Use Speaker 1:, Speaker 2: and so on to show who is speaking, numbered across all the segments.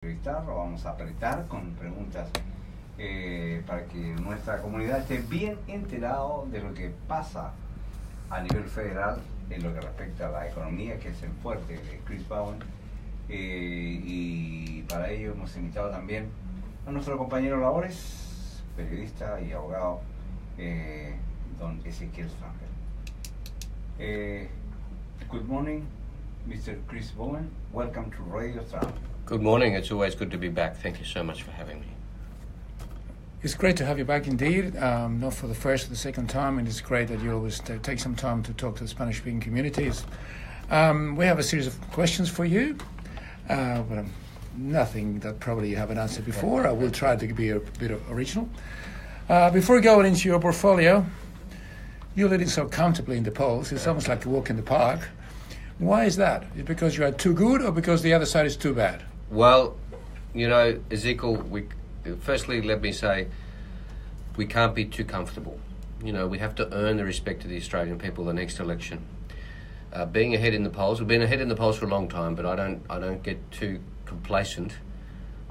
Speaker 1: entrevistar, lo vamos a apretar con preguntas para que nuestra comunidad esté bien enterado de lo que pasa a nivel federal en lo que respecta a la economía, que es el fuerte de Chris Bowen. Y para ello hemos invitado también a nuestro compañero Labores, periodista y abogado, don Ezequiel Strangel. Good morning, Mr. Chris Bowen. Welcome to Radio Australia.
Speaker 2: Good morning. It's always good to be back. Thank you so much for having me.
Speaker 3: It's great to have you back indeed, not for the first or the second time, and it's great that you always take some time to talk to the Spanish-speaking communities. We have a series of questions for you, but nothing that probably you haven't answered before. I will try to be a bit original. Before going into your portfolio, you're leading so comfortably in the polls. It's almost like a walk in the park. Why is that? Is it because you are too good or because the other side is too bad?
Speaker 2: Well, you know, Ezekiel, firstly, let me say, we can't be too comfortable. You know, we have to earn the respect of the Australian people the next election. Being ahead in the polls, we've been ahead in the polls for a long time, but I don't get too complacent.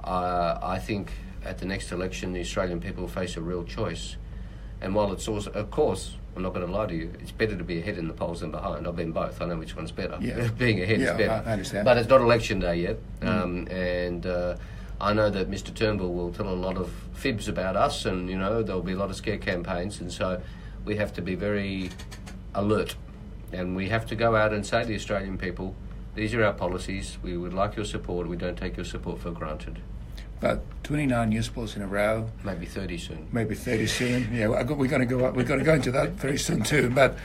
Speaker 2: I think at the next election, the Australian people face a real choice. And while it's also, of course, I'm not going to lie to you, it's better to be ahead in the polls than behind. I've been both. I know which one's better.
Speaker 3: Yeah.
Speaker 2: Being ahead is better.
Speaker 3: I understand.
Speaker 2: But it's not election day yet. And I know that Mr. Turnbull will tell a lot of fibs about us, and, you know, there'll be a lot of scare campaigns. And so we have to be very alert. And we have to go out and say to the Australian people, these are our policies. We would like your support. We don't take your support for granted.
Speaker 3: But 29 news polls in a row.
Speaker 2: Maybe 30 soon.
Speaker 3: Maybe 30 soon. Yeah, we're going to go into that very soon too. But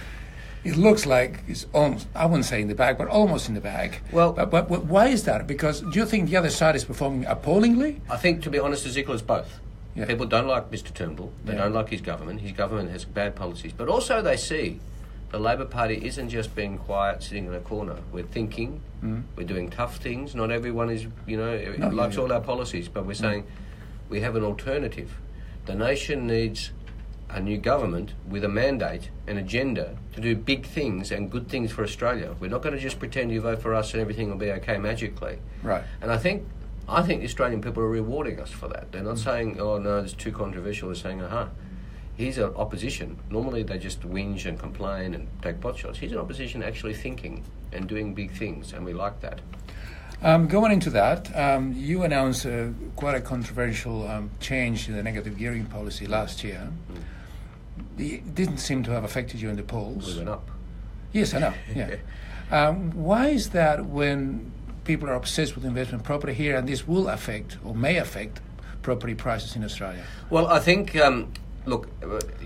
Speaker 3: it looks like it's almost, I wouldn't say in the bag, but almost in the bag.
Speaker 2: Well,
Speaker 3: but why is that? Because do you think the other side is performing appallingly?
Speaker 2: I think, to be honest, Ezekiel, it's both. Yeah. People don't like Mr. Turnbull. They don't like his government. His government has bad policies. But also they see the Labor Party isn't just being quiet, sitting in a corner. We're thinking, we're doing tough things. Not everyone is, you know, likes all our policies, but we're saying we have an alternative. The nation needs a new government with a mandate, an agenda to do big things and good things for Australia. We're not going to just pretend you vote for us and everything will be okay magically.
Speaker 3: Right.
Speaker 2: And I think the Australian people are rewarding us for that. They're not saying, oh no, it's too controversial. They're saying, he's an opposition. Normally they just whinge and complain and take pot shots. He's an opposition actually thinking and doing big things, and we like that.
Speaker 3: Going into that, you announced quite a controversial change in the negative gearing policy last year. It didn't seem to have affected you in the polls.
Speaker 2: We went up.
Speaker 3: Yes, I know. Yeah. Why is that when people are obsessed with investment property here, and this will affect or may affect property prices in Australia?
Speaker 2: Well, I think... Look,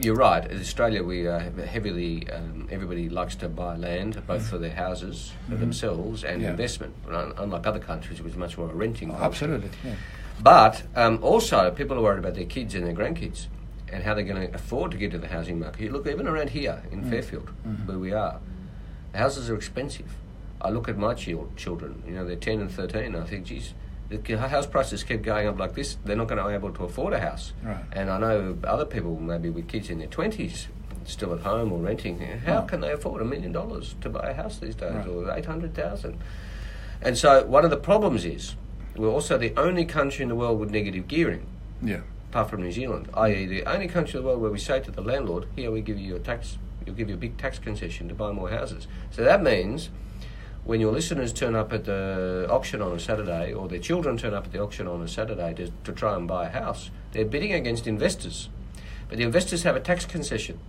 Speaker 2: you're right. In Australia, we heavily, everybody likes to buy land, both for their houses, for themselves, and investment, unlike other countries, which is much more a renting culture.
Speaker 3: Absolutely, yeah.
Speaker 2: But also, people are worried about their kids and their grandkids and how they're going to afford to get to the housing market. You look, even around here in Fairfield, where we are, houses are expensive. I look at my children, you know, they're 10 and 13, and I think, geez, the house prices keep going up like this, they're not going to be able to afford a house.
Speaker 3: Right.
Speaker 2: And I know other people, maybe with kids in their 20s, still at home or renting, how can they afford $1 million to buy a house these days, or $800,000? And so one of the problems is, we're also the only country in the world with negative gearing, apart from New Zealand, i.e. the only country in the world where we say to the landlord, here we give you a tax, we'll give you a big tax concession to buy more houses. So that means when your listeners turn up at the auction on a Saturday, or their children turn up at the auction on a Saturday to try and buy a house, they're bidding against investors. But the investors have a tax concession.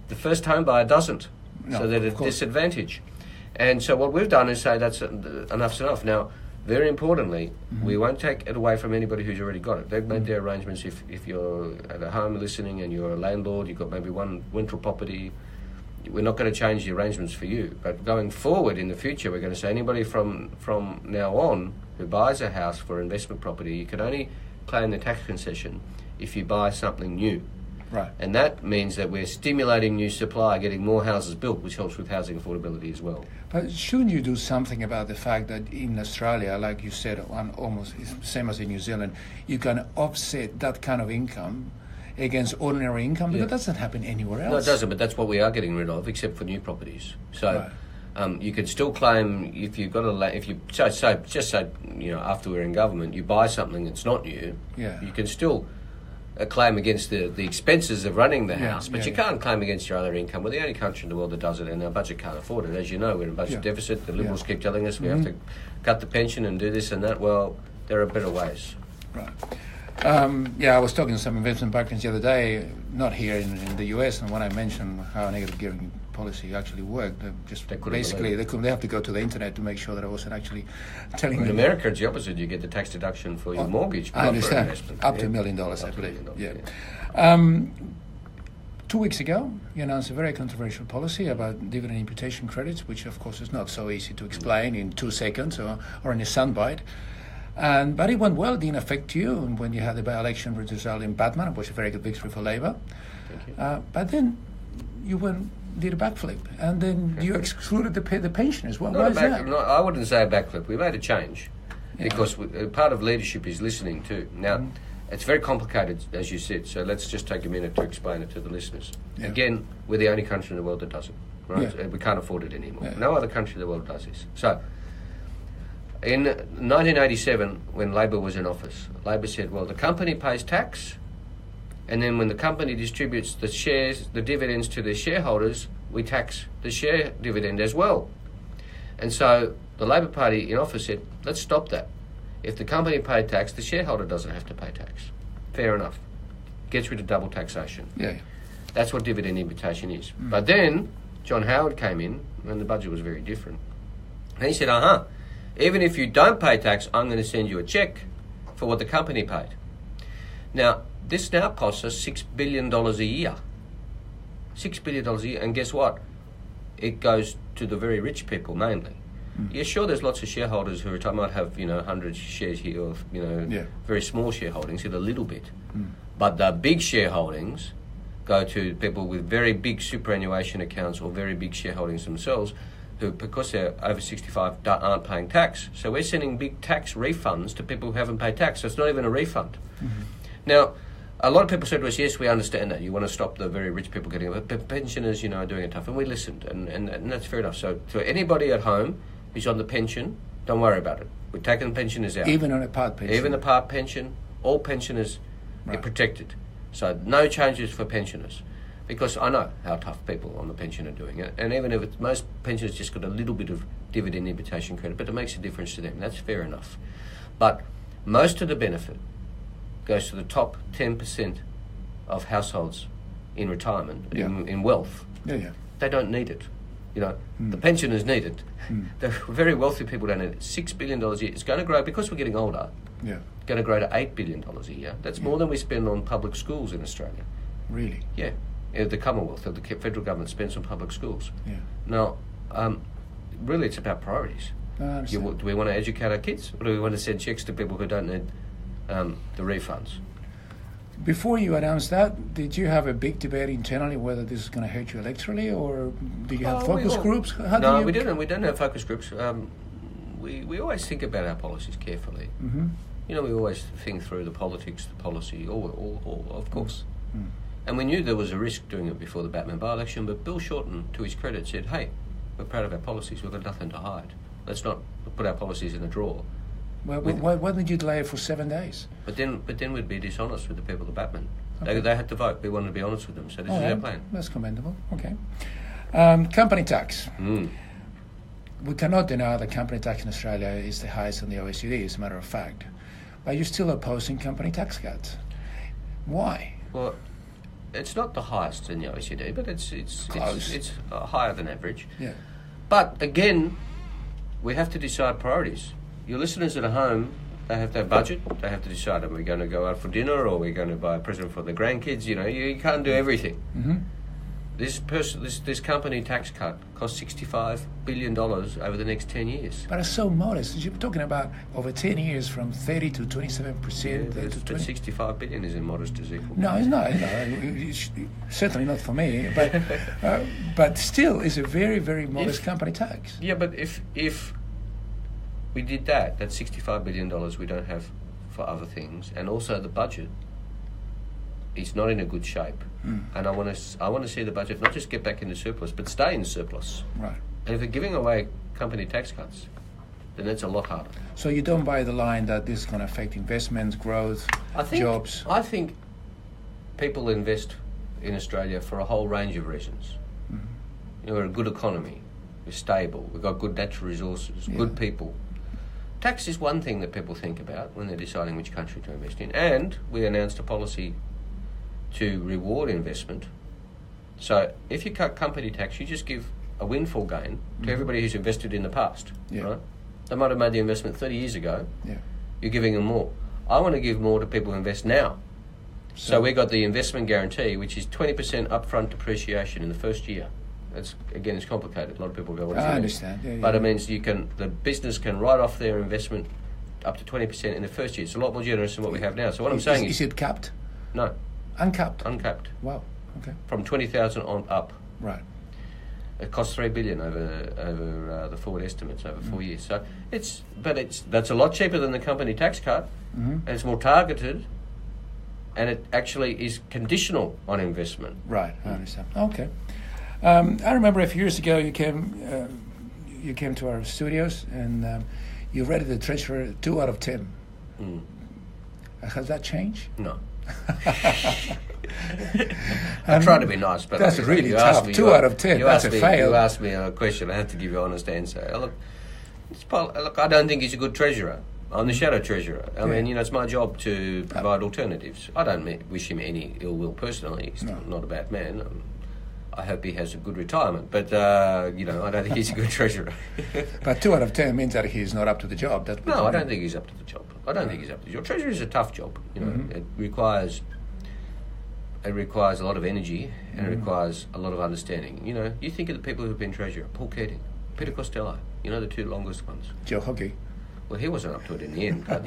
Speaker 2: The first home buyer doesn't, so they're at a disadvantage. And so what we've done is say that's enough's enough. Now, very importantly, we won't take it away from anybody who's already got it. They've made their arrangements. If you're at a home listening and you're a landlord, you've got maybe one rental property, we're not going to change the arrangements for you. But going forward in the future, we're going to say anybody from now on who buys a house for investment property, you can only claim the tax concession if you buy something new.
Speaker 3: Right.
Speaker 2: And that means that we're stimulating new supply, getting more houses built, which helps with housing affordability as well.
Speaker 3: But shouldn't you do something about the fact that in Australia, like you said, almost same as in New Zealand, you can offset that kind of income against ordinary income? Because that doesn't happen anywhere else.
Speaker 2: No, it doesn't, but that's what we are getting rid of, except for new properties. So You can still claim if you've got if you just say after we're in government, you buy something that's not new.
Speaker 3: Yeah.
Speaker 2: You can still claim against the expenses of running the house, but you can't claim against your other income. We're the only country in the world that does it, and our budget can't afford it. As you know, we're in a budget deficit. The Liberals keep telling us we have to cut the pension and do this and that. Well, there are better ways.
Speaker 3: Right. I was talking to some investment bankers the other day, not here in the US, and when I mentioned how negative gearing policy actually worked, they have to go to the internet to make sure that I wasn't actually telling them.
Speaker 2: In America, it's the opposite. You get the tax deduction for your mortgage.
Speaker 3: I understand. Up to $1 million, I believe. 2 weeks ago, you announced a very controversial policy about dividend imputation credits, which of course is not so easy to explain in 2 seconds or in a soundbite. But it went well. It didn't affect you. And when you had the by-election result in Batman, it was a very good victory for Labour.
Speaker 2: Thank you.
Speaker 3: But then you did a backflip, and then you excluded the pensioners. Why is that?
Speaker 2: No, I wouldn't say a backflip. We made a change because part of leadership is listening too. Now, it's very complicated, as you said, so let's just take a minute to explain it to the listeners. Yeah. Again, we're the only country in the world that does it. Right? Yeah. We can't afford it anymore. Yeah. No other country in the world does this. So, in 1987, when Labor was in office, Labor said, well, the company pays tax, and then when the company distributes the shares, the dividends to their shareholders, we tax the share dividend as well. And so the Labor Party in office said, let's stop that. If the company paid tax, the shareholder doesn't have to pay tax. Fair enough. Gets rid of double taxation.
Speaker 3: Yeah.
Speaker 2: That's what dividend imputation is. But then John Howard came in, and the budget was very different. And he said, even if you don't pay tax, I'm going to send you a cheque for what the company paid. Now, this now costs us $6 billion a year. $6 billion a year. And guess what? It goes to the very rich people mainly. Yeah, sure, there's lots of shareholders who might have, 100 shares here or, very small shareholdings, a little bit. But the big shareholdings go to people with very big superannuation accounts or very big shareholdings themselves who, because they're over 65, aren't paying tax. So we're sending big tax refunds to people who haven't paid tax. So it's not even a refund. Now, a lot of people said to us, yes, we understand that. You want to stop the very rich people getting it. But pensioners, are doing it tough. And we listened, and that's fair enough. So to anybody at home who's on the pension, don't worry about it. We're taking pensioners out.
Speaker 3: Even on a part pension?
Speaker 2: Even a part pension, all pensioners are protected. So no changes for pensioners. Because I know how tough people on the pension are doing it. And even if most pensioners just got a little bit of dividend imputation credit, but it makes a difference to them. That's fair enough. But most of the benefit goes to the top 10% of households in retirement, in wealth. They don't need it. The pensioners need it. The very wealthy people don't need it. $6 billion a year. It's going to grow because we're getting older. It's going to grow to $8 billion a year. That's more than we spend on public schools in Australia.
Speaker 3: Really?
Speaker 2: Yeah. The Commonwealth, the federal government spends on public schools. Now, really, it's about priorities. Do we want to educate our kids, or do we want to send checks to people who don't need the refunds?
Speaker 3: Before you announced that, did you have a big debate internally whether this is going to hurt you electorally, or do you have focus groups?
Speaker 2: We didn't. We don't have focus groups. We always think about our policies carefully. We always think through the politics, the policy, all of course. And we knew there was a risk doing it before the Batman by-election, but Bill Shorten, to his credit, said, hey, we're proud of our policies, we've got nothing to hide. Let's not put our policies in a drawer.
Speaker 3: Well, why did you delay it for 7 days?
Speaker 2: But then we'd be dishonest with the people of Batman. Okay. They had to vote. We wanted to be honest with them, so this is our plan.
Speaker 3: That's commendable. Okay. Company tax. We cannot deny that company tax in Australia is the highest in the OECD, as a matter of fact. But you're still opposing company tax cuts. Why?
Speaker 2: Well, it's not the highest in the OECD, but it's higher than average.
Speaker 3: Yeah.
Speaker 2: But again, we have to decide priorities. Your listeners at home, they have their budget. They have to decide: are we going to go out for dinner, or are we going to buy a present for the grandkids? You can't do everything. This company tax cut costs $65 billion over the next 10 years.
Speaker 3: But it's so modest. You're talking about over 10 years from 30 to 27%.
Speaker 2: But $65 billion isn't modest as equal.
Speaker 3: No, it's not. It's certainly not for me. But still, it's a very, very modest company tax.
Speaker 2: Yeah, but if we did that's $65 billion we don't have for other things, and also the budget. It's not in a good shape, and I want to see the budget not just get back into surplus, but stay in surplus.
Speaker 3: Right.
Speaker 2: And if they're giving away company tax cuts, then that's a lot harder.
Speaker 3: So you don't buy the line that this is going to affect investments, growth, jobs?
Speaker 2: I think people invest in Australia for a whole range of reasons.
Speaker 3: Mm-hmm.
Speaker 2: You know, we're a good economy, we're stable, we've got good natural resources, good people. Tax is one thing that people think about when they're deciding which country to invest in. And we announced a policy to reward investment. So if you cut company tax, you just give a windfall gain to everybody who's invested in the past, right? They might have made the investment 30 years ago. Yeah. You're giving them more. I want to give more to people who invest now. So we got the investment guarantee, which is 20% upfront depreciation in the first year. It's complicated. A lot of people go, what does that mean?
Speaker 3: I understand. Yeah,
Speaker 2: but it means the business can write off their investment up to 20% in the first year. It's a lot more generous than what we have now. So what I'm saying is...
Speaker 3: Is it capped?
Speaker 2: No.
Speaker 3: Uncapped?
Speaker 2: Uncapped.
Speaker 3: Wow. Okay.
Speaker 2: From 20,000 on up.
Speaker 3: Right.
Speaker 2: It costs $3 billion over the forward estimates over 4 years. So that's a lot cheaper than the company tax cut, and it's more targeted, and it actually is conditional on investment.
Speaker 3: Right, I understand. Okay. I remember a few years ago you came to our studios and you rated the Treasurer 2 out of 10. Has that changed?
Speaker 2: No. I try to be nice, but
Speaker 3: that's really tough. 2 out of 10. That's a fail.
Speaker 2: You asked me a question. I have to give you an honest answer. Look, I don't think he's a good treasurer. I'm the shadow treasurer. I mean, it's my job to provide alternatives. I don't wish him any ill will personally. He's not a bad man. I hope he has a good retirement, but I don't think he's a good treasurer.
Speaker 3: But 2 out of 10 means that he's not up to the job.
Speaker 2: No, I don't think he's up to the job. Treasurer is a tough job. It requires a lot of energy and it requires a lot of understanding. You think of the people who've been treasurer: Paul Keating, Peter Costello. The 2 longest ones.
Speaker 3: Joe Hockey.
Speaker 2: Well, he wasn't up to it in the end, but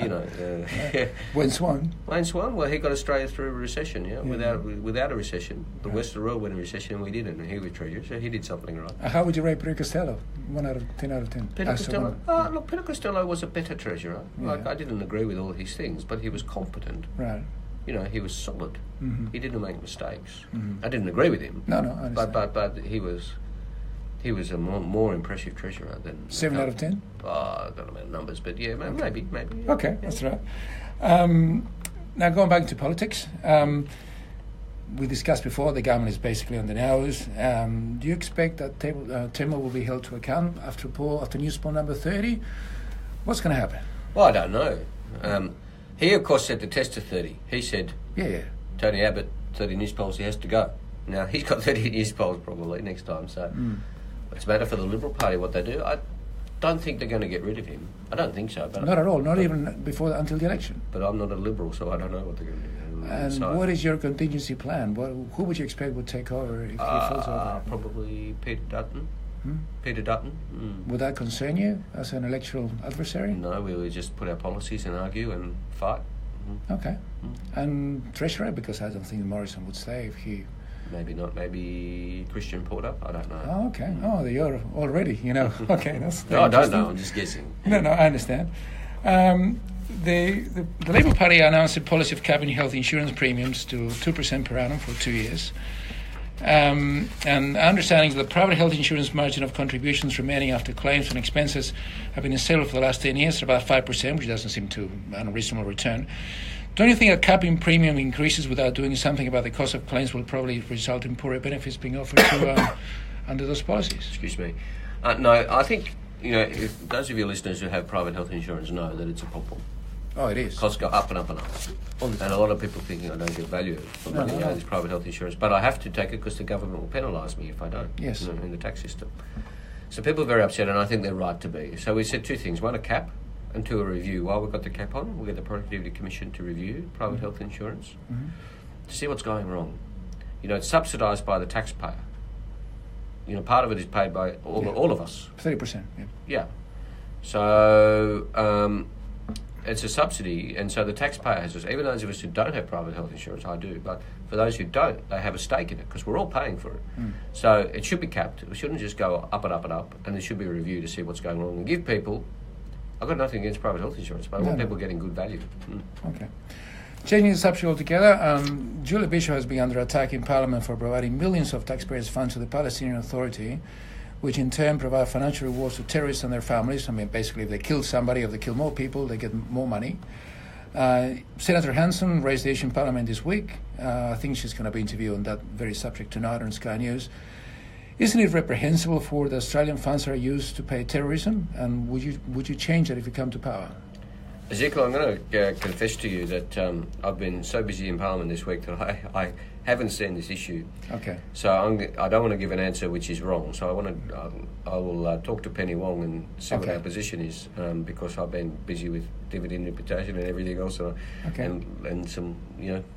Speaker 3: Wayne Swan.
Speaker 2: Well, he got Australia through a recession. Without a recession, the rest of the world went in recession and we didn't, and he was treasurer, so he did something right.
Speaker 3: How would you rate Peter Costello? 1 out of 10 out of 10.
Speaker 2: Peter Costello. Look, Peter Costello was a better treasurer. Like, I didn't agree with all his things, but he was competent. Right. He was solid. He didn't make mistakes. I didn't agree with him.
Speaker 3: No, I understand.
Speaker 2: But he was a more impressive treasurer than...
Speaker 3: 7 out of 10?
Speaker 2: I don't know about numbers, but maybe.
Speaker 3: Okay, that's right. Now, going back to politics, we discussed before the government is basically on the nose. Do you expect that Timmer will be held to account after news poll number 30? What's going to happen?
Speaker 2: Well, I don't know. He, of course, set the test to 30. He said, Tony Abbott, 30 news polls, he has to go. Now, he's got 30 news polls probably next time, so... It's a matter for the Liberal Party what they do. I don't think they're going to get rid of him. I don't think so. But
Speaker 3: not at all. Not even until the election.
Speaker 2: But I'm not a Liberal, so I don't know what they're going to do.
Speaker 3: And what is your contingency plan? Who would you expect would take over if he falls over?
Speaker 2: Probably Peter Dutton. Peter Dutton.
Speaker 3: Would that concern you as an electoral adversary?
Speaker 2: No, we would just put our policies and argue and fight.
Speaker 3: Okay. And Treasurer, because I don't think Morrison would stay if he...
Speaker 2: Maybe not. Maybe Christian Porter. I don't know.
Speaker 3: Oh, okay. You're already, Okay, that's...
Speaker 2: No, I don't know. I'm just guessing.
Speaker 3: No, I understand. The Labour Party announced a policy of capping health insurance premiums to 2% per annum for 2 years. And understanding that the private health insurance margin of contributions remaining after claims and expenses have been stable for the last 10 years, about 5%, which doesn't seem to an unreasonable return. Don't you think a capping premium increases without doing something about the cost of claims will probably result in poorer benefits being offered to under those policies?
Speaker 2: Excuse me. No, I think, if those of your listeners who have private health insurance know that it's a problem.
Speaker 3: Oh, it is.
Speaker 2: Costs go up and up and up. And a lot of people thinking I don't get value from this private health insurance. But I have to take it because the government will penalise me if I don't.
Speaker 3: Yes.
Speaker 2: In the tax system. So people are very upset, and I think they're right to be. So we said 2 things. 1, a cap. And 2, a review. While we've got the cap on, we'll get the Productivity Commission to review private health insurance to see what's going wrong. It's subsidised by the taxpayer. Part of it is paid by all of us.
Speaker 3: 30%.
Speaker 2: Yeah. So it's a subsidy, and so the taxpayer has this. Even those of us who don't have private health insurance, I do, but for those who don't, they have a stake in it because we're all paying for it. So it should be capped. It shouldn't just go up and up and up, and there should be a review to see what's going wrong and give people... I've got nothing against private health insurance, but I want people getting good value.
Speaker 3: Okay. Changing the subject altogether, Julia Bishop has been under attack in Parliament for providing millions of taxpayers' funds to the Palestinian Authority which in turn provide financial rewards to terrorists and their families. I mean, basically, if they kill somebody, if they kill more people, they get more money. Senator Hanson raised the issue in Parliament this week. I think she's going to be interviewed on that very subject tonight on Sky News. Isn't it reprehensible for the Australian funds are used to pay terrorism? And would you change that if you come to power?
Speaker 2: Ezekiel, I'm going to confess to you that I've been so busy in Parliament this week that I haven't seen this issue.
Speaker 3: Okay.
Speaker 2: So I don't want to give an answer which is wrong. So I will talk to Penny Wong and see what our position is, because I've been busy with dividend imputation and everything else, and some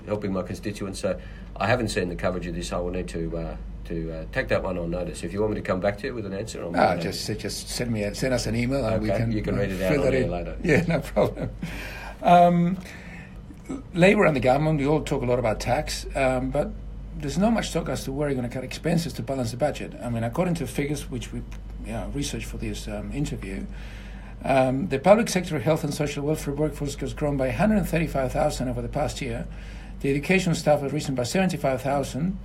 Speaker 2: helping my constituents. So I haven't seen the coverage of this. I will need to take that one on notice. If you want me to come back to you with an answer,
Speaker 3: just send us an email and
Speaker 2: you can read it out on air later.
Speaker 3: Yeah, no problem. Labor and the government, we all talk a lot about tax, but there's not much talk as to where you're going to cut expenses to balance the budget. I mean, according to figures which we researched for this interview, the public sector health and social welfare workforce has grown by 135,000 over the past year. The education staff has risen by 75,000.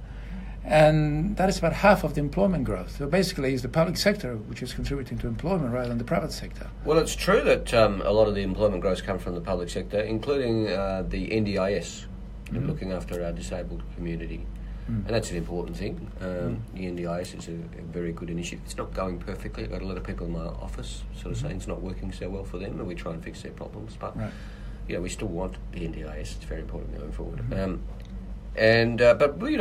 Speaker 3: And that is about half of the employment growth. So basically, it's the public sector which is contributing to employment rather than the private sector.
Speaker 2: Well, it's true that a lot of the employment growth comes from the public sector, including the NDIS, looking after our disabled community. And that's an important thing. The NDIS is a very good initiative. It's not going perfectly. I've got a lot of people in my office sort of saying it's not working so well for them, and we try and fix their problems. But we still want the NDIS. It's very important going forward. But we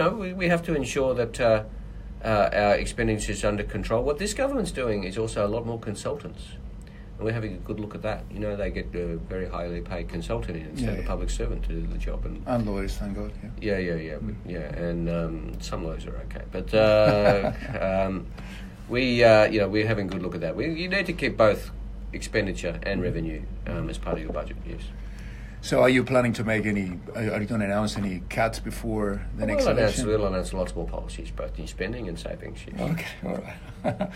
Speaker 2: have to ensure that our expenditure is under control. What this government's doing is also a lot more consultants, and we're having a good look at that. They get a very highly paid consultant in instead of a public servant to do the job, and
Speaker 3: lawyers, thank God.
Speaker 2: And some lawyers are okay, but we're having a good look at that. You need to keep both expenditure and revenue as part of your budget. Yes.
Speaker 3: So are you planning to make any, are you going to announce any cuts before the next election?
Speaker 2: We'll announce lots more policies, both in spending and savings. Yes.
Speaker 3: Okay, all right.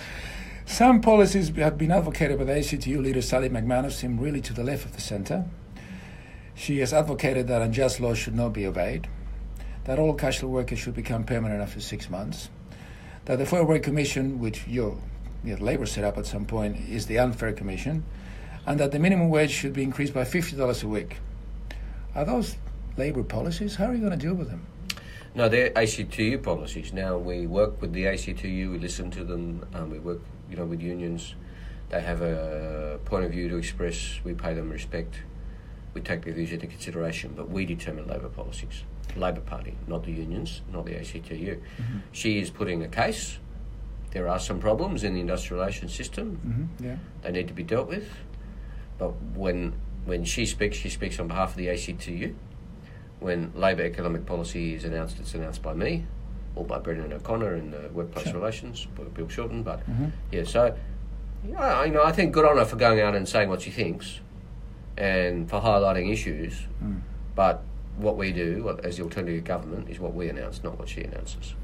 Speaker 3: Some policies have been advocated by the ACTU leader Sally McManus seem really to the left of the centre. She has advocated that unjust laws should not be obeyed, that all casual workers should become permanent after 6 months, that the Fair Work Commission, which your Labor set up at some point, is the unfair commission, and that the minimum wage should be increased by $50 a week. Are those Labor policies? How are you going to deal with them?
Speaker 2: No, they're ACTU policies. Now, we work with the ACTU, we listen to them, we work with unions. They have a point of view to express, we pay them respect, we take their views into consideration, but we determine Labor policies. Labor Party, not the unions, not the ACTU. She is putting a case. There are some problems in the industrial relations system. They need to be dealt with. But when she speaks on behalf of the ACTU. When Labor economic policy is announced, it's announced by me or by Brendan O'Connor in the workplace relations, Bill Shorten. But I think good on her for going out and saying what she thinks and for highlighting issues. But what we do as the alternative government is what we announce, not what she announces.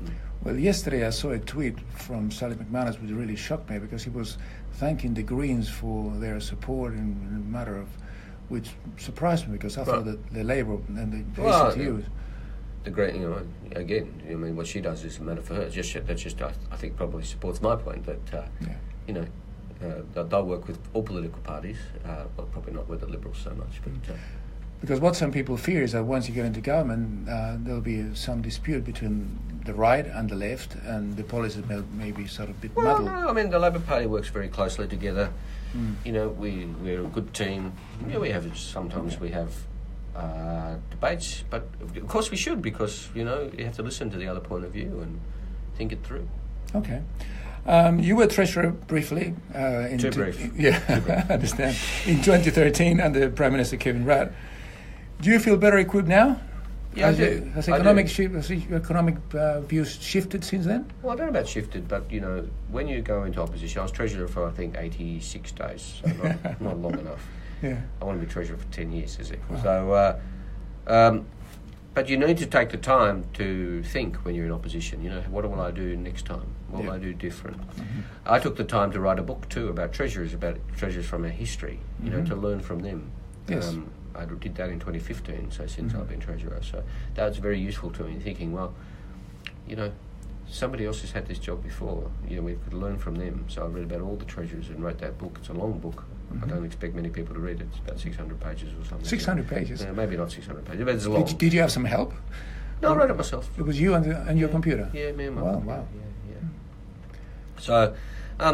Speaker 3: Well, yesterday I saw a tweet from Sally McManus which really shocked me because he was thanking the Greens for their support in a matter of, which surprised me because I thought that the Labor and the ACTU...
Speaker 2: The Green, again, what she does is a matter for her. I think probably supports my point that, they'll work with all political parties, but probably not with the Liberals so much. But
Speaker 3: because what some people fear is that once you get into government, there'll be some dispute between the right and the left, and the policies may be sort of a bit muddled.
Speaker 2: No, the Labor Party works very closely together. We're a good team. We have debates, but of course we should, because you have to listen to the other point of view and think it through.
Speaker 3: Okay. You were treasurer briefly.
Speaker 2: Too brief.
Speaker 3: Yeah, I understand. In 2013, under Prime Minister Kevin Rudd. Do you feel better equipped now?
Speaker 2: Yeah, I do.
Speaker 3: Has economic views shifted since then?
Speaker 2: Well, I don't know about shifted, but when you go into opposition, I was treasurer for I think 86 days, so not long enough.
Speaker 3: Yeah.
Speaker 2: I want to be treasurer for 10 years, is it? Wow. So, but you need to take the time to think when you're in opposition. What will I do next time? What will I do different? I took the time to write a book too about treasurers from our history. To learn from them.
Speaker 3: Yes.
Speaker 2: I did that in 2015, so since I've been treasurer. So that was very useful to me, thinking, somebody else has had this job before. We could learn from them. So I read about all the treasurers and wrote that book. It's a long book. I don't expect many people to read it. It's about 600 pages or something.
Speaker 3: 600 pages?
Speaker 2: Maybe not 600 pages, but it's long.
Speaker 3: Did you have some help?
Speaker 2: No, I wrote it myself.
Speaker 3: It was you and your computer?
Speaker 2: Yeah, me and my
Speaker 3: computer.
Speaker 2: Wow. Yeah. So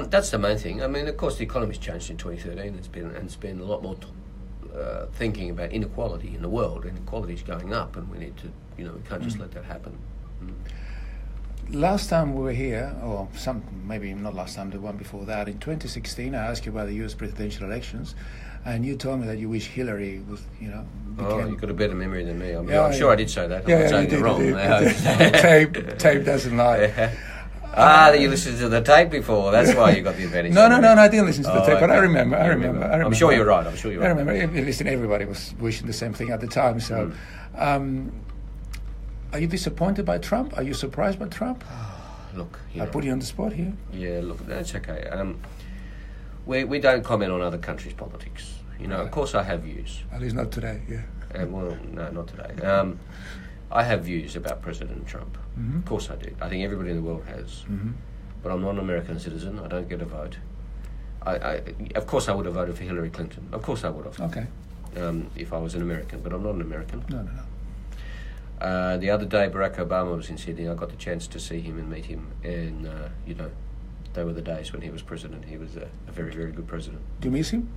Speaker 2: that's the main thing. I mean, of course, the economy's changed in 2013. It's been a lot more thinking about inequality in the world. Inequality's going up, and we need to, we can't just let that happen.
Speaker 3: Last time we were here, or maybe not last time, the one before that, in 2016, I asked you about the U.S. presidential elections, and you told me that you wish Hillary was,
Speaker 2: you've got a better memory than me. I'm sure I did say that. I'm not saying it wrong.
Speaker 3: Tape doesn't lie.
Speaker 2: You listened to the tape before. That's why you got the advantage.
Speaker 3: No, I didn't listen to the tape,
Speaker 2: okay.
Speaker 3: but I remember.
Speaker 2: I'm sure you're right.
Speaker 3: I remember. Listen, everybody was wishing the same thing at the time. So, are you disappointed by Trump? Are you surprised by Trump?
Speaker 2: Look,
Speaker 3: I put you on the spot here.
Speaker 2: Yeah, look, that's okay. We don't comment on other countries' politics. Of course I have views.
Speaker 3: At least not today, yeah.
Speaker 2: Well, no, not today. I have views about President Trump.
Speaker 3: Mm-hmm.
Speaker 2: Of course I do. I think everybody in the world has.
Speaker 3: Mm-hmm.
Speaker 2: But I'm not an American citizen. I don't get a vote. Of course I would have voted for Hillary Clinton. Of course I would have.
Speaker 3: Okay.
Speaker 2: If I was an American, but I'm not an American.
Speaker 3: No.
Speaker 2: The other day, Barack Obama was in Sydney. I got the chance to see him and meet him, and they were the days when he was president. He was a very, very good president.
Speaker 3: Do you miss him?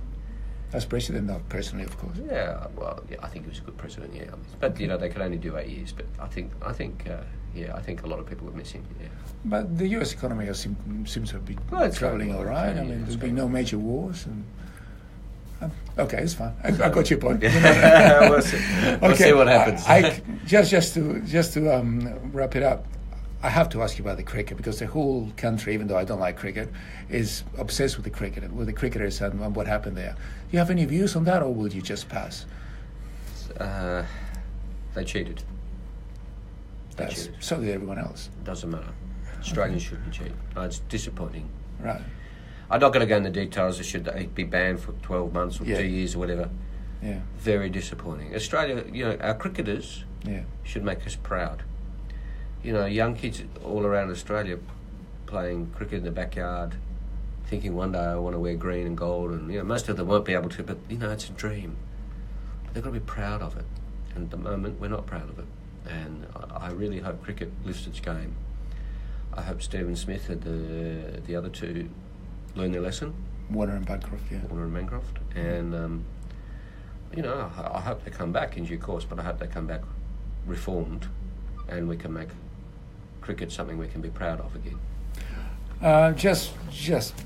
Speaker 3: As president, not personally, of course.
Speaker 2: Yeah, well, I think he was a good president. Yeah, but they could only do 8 years. But I think a lot of people would miss him. Yeah.
Speaker 3: But the U.S. economy seems to be traveling all right. I mean, there's been no major wars. Okay, it's fine. I got your point.
Speaker 2: We'll see. We'll see what happens.
Speaker 3: Just to wrap it up, I have to ask you about the cricket, because the whole country, even though I don't like cricket, is obsessed with the cricketers and what happened there. Do you have any views on that, or will you just pass?
Speaker 2: They cheated.
Speaker 3: So did everyone else.
Speaker 2: Doesn't matter. Australians shouldn't cheat. It's disappointing.
Speaker 3: Right.
Speaker 2: I'm not going to go into details. Should they be banned for 12 months or 2 years or whatever?
Speaker 3: Yeah.
Speaker 2: Very disappointing. Australia, our cricketers should make us proud. Young kids all around Australia playing cricket in the backyard, thinking one day I want to wear green and gold, and most of them won't be able to, but it's a dream. They've got to be proud of it, and at the moment we're not proud of it. And I really hope cricket lifts its game. I hope Stephen Smith and the other two learn their lesson.
Speaker 3: Warner and Bancroft, yeah.
Speaker 2: Warner and Bancroft, and I hope they come back in due course, but I hope they come back reformed, and we can make cricket something we can be proud of again.
Speaker 3: Just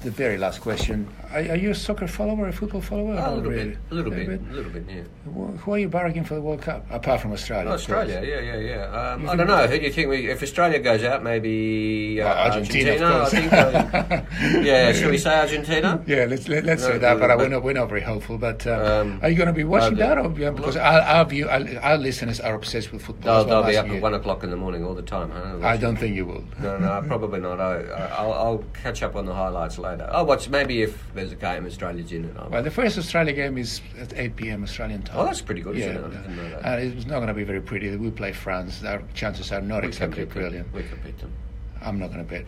Speaker 3: the very last question. Are you a soccer follower, a football follower?
Speaker 2: A little bit, yeah.
Speaker 3: Who are you barracking for the World Cup, apart from Australia?
Speaker 2: Australia, yeah. I don't know. Who do you think if Australia goes out, maybe
Speaker 3: Argentina,
Speaker 2: of course. I think. Should we say Argentina?
Speaker 3: Yeah, let's say that. But we're not very hopeful. But are you going to be watching that, or because our listeners are obsessed with football?
Speaker 2: They'll be up at 1 o'clock in the morning all the time. Huh?
Speaker 3: I don't think you will.
Speaker 2: No, probably not. I'll catch up on the highlights later. I'll watch maybe if there's a game Australia's in it.
Speaker 3: Well, the first Australia game is at 8 p.m. Australian time.
Speaker 2: Oh, that's pretty good, isn't it? I didn't know that.
Speaker 3: It's not going to be very pretty. We play France. Our chances are not exactly brilliant.
Speaker 2: We can beat them.
Speaker 3: I'm not going to bet.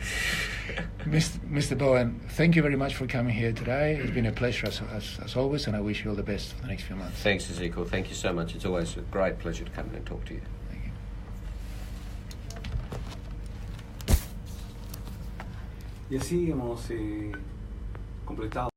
Speaker 3: Mr. Bowen, thank you very much for coming here today. It's been a pleasure as always, and I wish you all the best for the next few months.
Speaker 2: Thanks, Ezekiel. Thank you so much. It's always a great pleasure to come in and talk to you.
Speaker 3: Thank you.
Speaker 1: Y así hemos completado